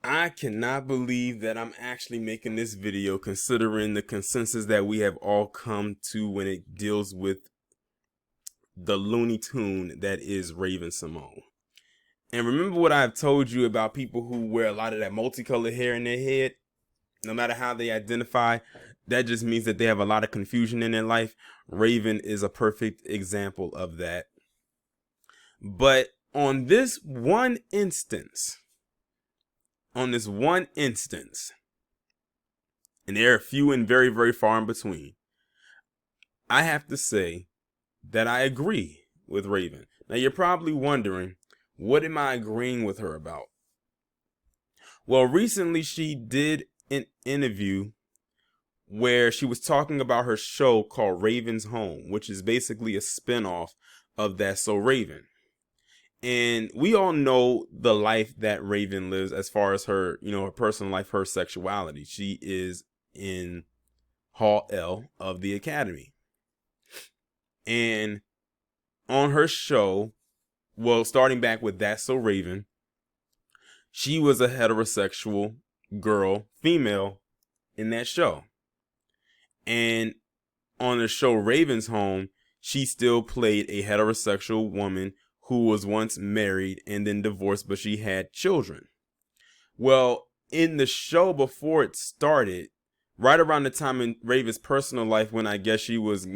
I cannot believe that I'm actually making this video considering the consensus that we have all come to when it deals with the Looney Tune that is Raven Simone. And remember what I've told you about people who wear a lot of that multicolored hair in their head? No matter how they identify, that just means that they have a lot of confusion in their life. Raven is a perfect example of that. But on this one instance, and there are few and very, very far in between, I have to say that I agree with Raven. Now, you're probably wondering, what am I agreeing with her about? Well, recently she did an interview where she was talking about her show called Raven's Home, which is basically a spinoff of That's So Raven. And we all know the life that Raven lives as far as her, her personal life, her sexuality. She is in Hall L of the Academy. And on her show, well, starting back with That's So Raven, she was a heterosexual girl, female, in that show. And on the show Raven's Home, she still played a heterosexual woman who was once married and then divorced, but she had children. Well, in the show before it started, right around the time in Raven's personal life when I guess she was,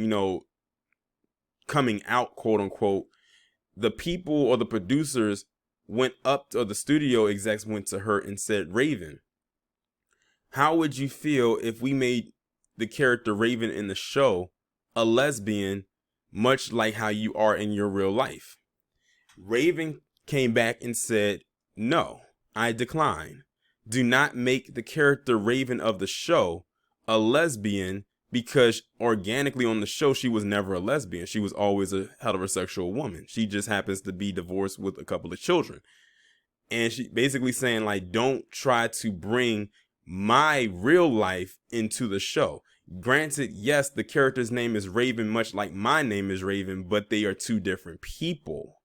coming out, quote unquote, the people or the producers went up to, or the studio execs went to her and said, Raven, how would you feel if we made the character Raven in the show a lesbian, much like how you are in your real life? Raven came back and said, no, I decline. Do not make the character Raven of the show a lesbian, because organically on the show, she was never a lesbian. She was always a heterosexual woman. She just happens to be divorced with a couple of children. And she basically saying, like, don't try to bring my real life into the show. Granted, yes, the character's name is Raven, much like my name is Raven, but they are two different people.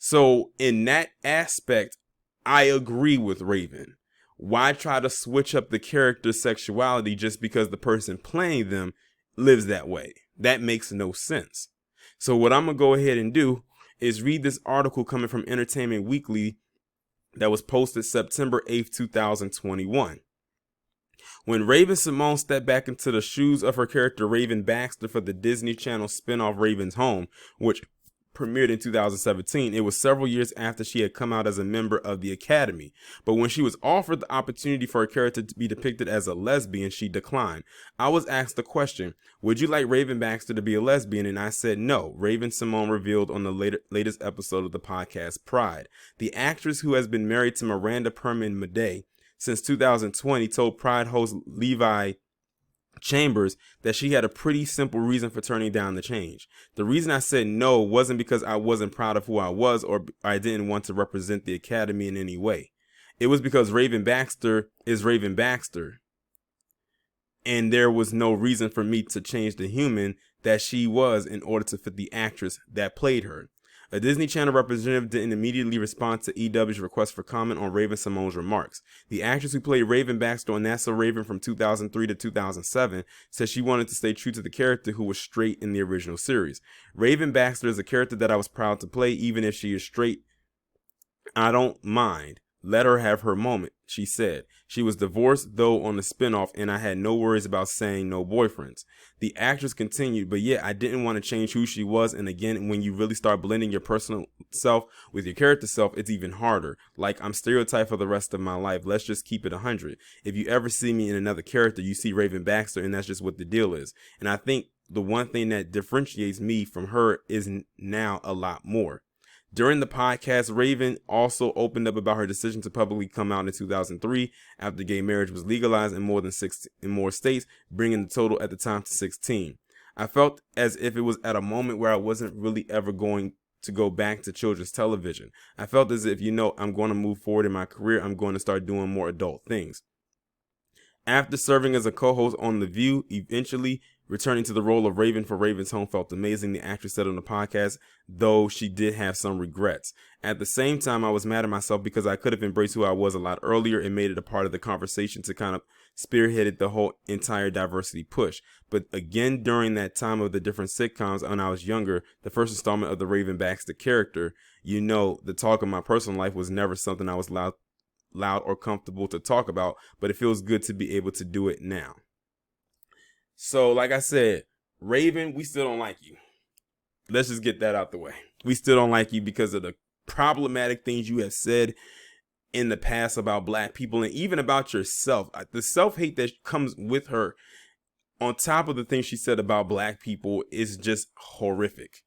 So in that aspect, I agree with Raven. Why try to switch up the character's sexuality just because the person playing them lives that way? That makes no sense. So what I'm going to go ahead and do is read this article coming from Entertainment Weekly that was posted September 8th, 2021. When Raven Simone stepped back into the shoes of her character Raven Baxter for the Disney Channel spinoff Raven's Home, which premiered in 2017, it was several years after she had come out as a member of the Academy. But when she was offered the opportunity for her character to be depicted as a lesbian, she declined. I was asked the question, would you like Raven Baxter to be a lesbian? And I said no, Raven Simone revealed on the latest episode of the podcast Pride. The actress, who has been married to Miranda Perman Madej since 2020, told Pride host Levi Chambers that she had a pretty simple reason for turning down the change. The reason I said no wasn't because I wasn't proud of who I was or I didn't want to represent the Academy in any way. It was because Raven Baxter is Raven Baxter, and there was no reason for me to change the human that she was in order to fit the actress that played her. A Disney Channel representative didn't immediately respond to EW's request for comment on Raven Simone's remarks. The actress who played Raven Baxter on That's So Raven from 2003 to 2007 said she wanted to stay true to the character, who was straight in the original series. Raven Baxter is a character that I was proud to play, even if she is straight. I don't mind. Let her have her moment, she said. She was divorced, though, on the spinoff, and I had no worries about saying no boyfriends. The actress continued, but yeah, I didn't want to change who she was, and again, when you really start blending your personal self with your character self, it's even harder. Like, I'm stereotyped for the rest of my life. Let's just keep it 100. If you ever see me in another character, you see Raven Baxter, and that's just what the deal is. And I think the one thing that differentiates me from her is now a lot more. During the podcast, Raven also opened up about her decision to publicly come out in 2003 after gay marriage was legalized in more states, bringing the total at the time to 16. I felt as if it was at a moment where I wasn't really ever going to go back to children's television. I felt as if, I'm going to move forward in my career. I'm going to start doing more adult things. After serving as a co-host on The View, eventually Returning to the role of Raven for Raven's Home felt amazing, the actress said on the podcast, though she did have some regrets. At the same time, I was mad at myself because I could have embraced who I was a lot earlier and made it a part of the conversation to kind of spearheaded the whole entire diversity push. But again, during that time of the different sitcoms when I was younger, the first installment of the Raven Baxter character, the talk of my personal life was never something I was loud or comfortable to talk about, but it feels good to be able to do it now. So, like I said, Raven, we still don't like you. Let's just get that out the way. We still don't like you because of the problematic things you have said in the past about black people and even about yourself. The self-hate that comes with her on top of the things she said about black people is just horrific.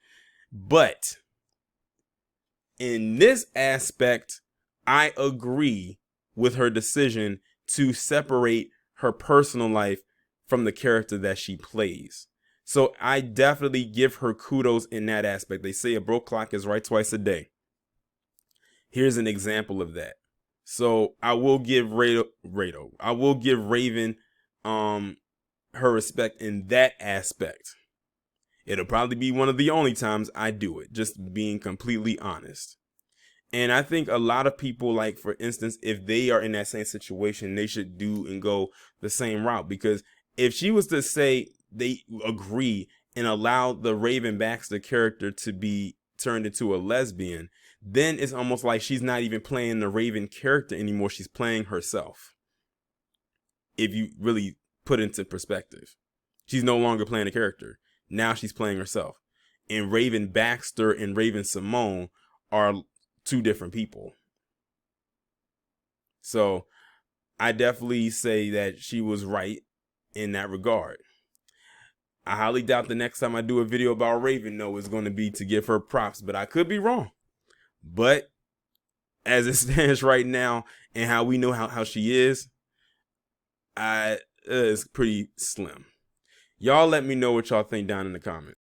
But in this aspect, I agree with her decision to separate her personal life from the character that she plays. So I definitely give her kudos in that aspect. They say a broke clock is right twice a day. Here's an example of that. So I will give I will give Raven her respect in that aspect. It'll probably be one of the only times I do it, just being completely honest. And I think a lot of people, like, for instance, if they are in that same situation, they should do and go the same route. Because if she was to say they agree and allow the Raven Baxter character to be turned into a lesbian, then it's almost like she's not even playing the Raven character anymore. She's playing herself. If you really put it into perspective, she's no longer playing a character. Now she's playing herself. And Raven Baxter and Raven Simone are two different people. So I definitely say that she was right in that regard. I highly doubt the next time I do a video about Raven, though, is going to be to give her props, but I could be wrong. But as it stands right now and how we know how she is, it's pretty slim. Y'all let me know what y'all think down in the comments.